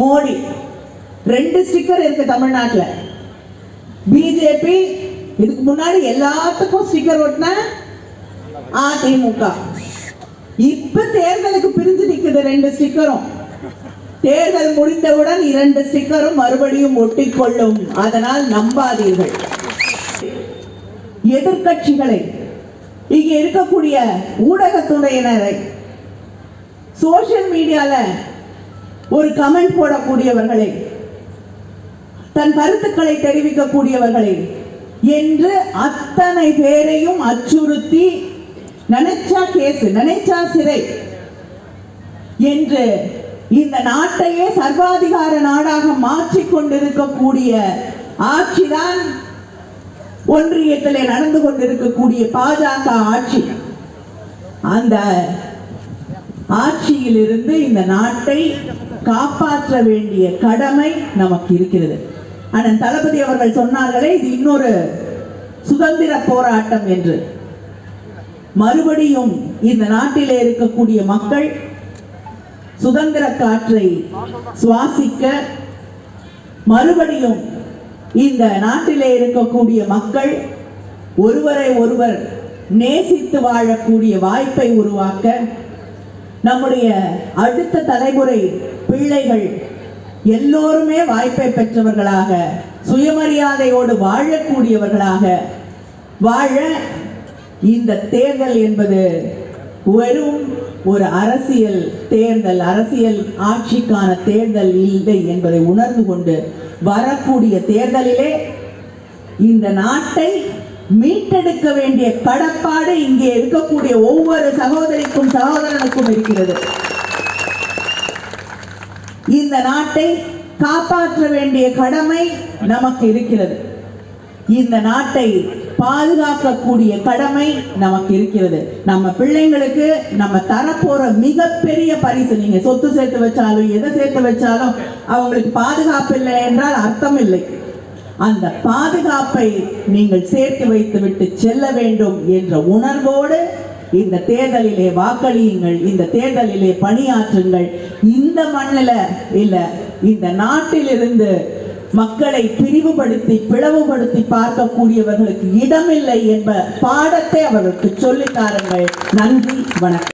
Modi 2 sticker இருக்கு தமிழ்நாட்டில். BJP இதுக்கு முன்னாடி எல்லாத்துக்கும் ஸ்டிக்கர் ஒட்டின அதிமுக. இப்ப தேர்தலுக்கு பிரிஞ்சு நிக்குது 2 ஸ்டிக்கரும். தேர்தல் முடிந்தவுடன் 2 ஸ்டிக்கரும் மறுபடியும் ஒட்டிக்கொள்ளும். அதனால் நம்பாதீர்கள். எதிர்கட்சிகளை, இங்க இருக்கக்கூடிய ஊடகத்துறையினரை, சோசியல் மீடியால ஒரு கமெண்ட் போடக்கூடியவர்களை, தன் கருத்துக்களை தெரிவிக்கக்கூடியவர்களை என்று அத்தனை பேரையும் அச்சுறுத்தி நினைச்சா கேஸ், நினைச்சா சிறை என்று இந்த நாட்டையே சர்வாதிகார நாடாக மாற்றிக் கொண்டிருக்கக்கூடிய ஆட்சிதான் ஒன்றியத்திலே நடந்து கொண்டிருக்கக்கூடிய பாஜக ஆட்சி. அந்த ஆட்சியில் இருந்து இந்த நாட்டை காப்பாற்ற வேண்டிய கடமை நமக்கு இருக்கிறது. அண்ணன் தளபதி அவர்கள் சொன்னார்களே, இது இன்னொரு சுதந்திர போராட்டம் என்று. மறுபடியும் இந்த நாட்டிலே இருக்கக்கூடிய மக்கள் சுதந்திர காற்றை சுவாசிக்க, மறுபடியும் இந்த நாட்டிலே இருக்கக்கூடிய மக்கள் ஒருவரை ஒருவர் நேசித்து வாழக்கூடிய வாய்ப்பை உருவாக்க, நம்முடைய அடுத்த தலைமுறை பிள்ளைகள் எல்லோருமே வாய்ப்பை பெற்றவர்களாக, சுயமரியாதையோடு வாழக்கூடியவர்களாக வாழ இந்த தேர்தல் என்பது வெறும் ஒரு அரசியல் தேர்தல், அரசியல் ஆட்சிக்கான தேர்தல் இல்லை என்பதை உணர்ந்து கொண்டு வரக்கூடிய தேர்தலிலே இந்த நாட்டை மீட்டெடுக்க வேண்டிய கடப்பாடு இங்கே இருக்கக்கூடிய ஒவ்வொரு சகோதரிக்கும் சகோதரனுக்கும் இருக்கிறது. இந்த நாட்டை காப்பாற்ற வேண்டிய கடமை நமக்கு இருக்கிறது. இந்த நாட்டை பாதுகாக்கக்கூடிய கடமை நமக்கு இருக்கிறது. நம்ம பிள்ளைங்களுக்கு நம்ம தரப்போற மிகப்பெரிய பரிசு. நீங்க சொத்து சேர்த்து வச்சாலும் எதை சேர்த்து வச்சாலும் அவங்களுக்கு பாதுகாப்பு இல்லை என்றால் அர்த்தம் இல்லை. அந்த பாதுகாப்பை நீங்கள் சேர்த்து வைத்து விட்டு செல்ல வேண்டும் என்ற உணர்வோடு இந்த தேர்தலிலே வாக்களியுங்கள், இந்த தேர்தலிலே பணியாற்றுங்கள். இந்த மண்ணில் இல்ல, இந்த நாட்டிலிருந்து மக்களை பிரிவுபடுத்தி பிளவுபடுத்தி பார்க்கக்கூடியவர்களுக்கு இடமில்லை என்ப பாடத்தை அவர்களுக்கு சொல்லித்தாருங்கள். நன்றி, வணக்கம்.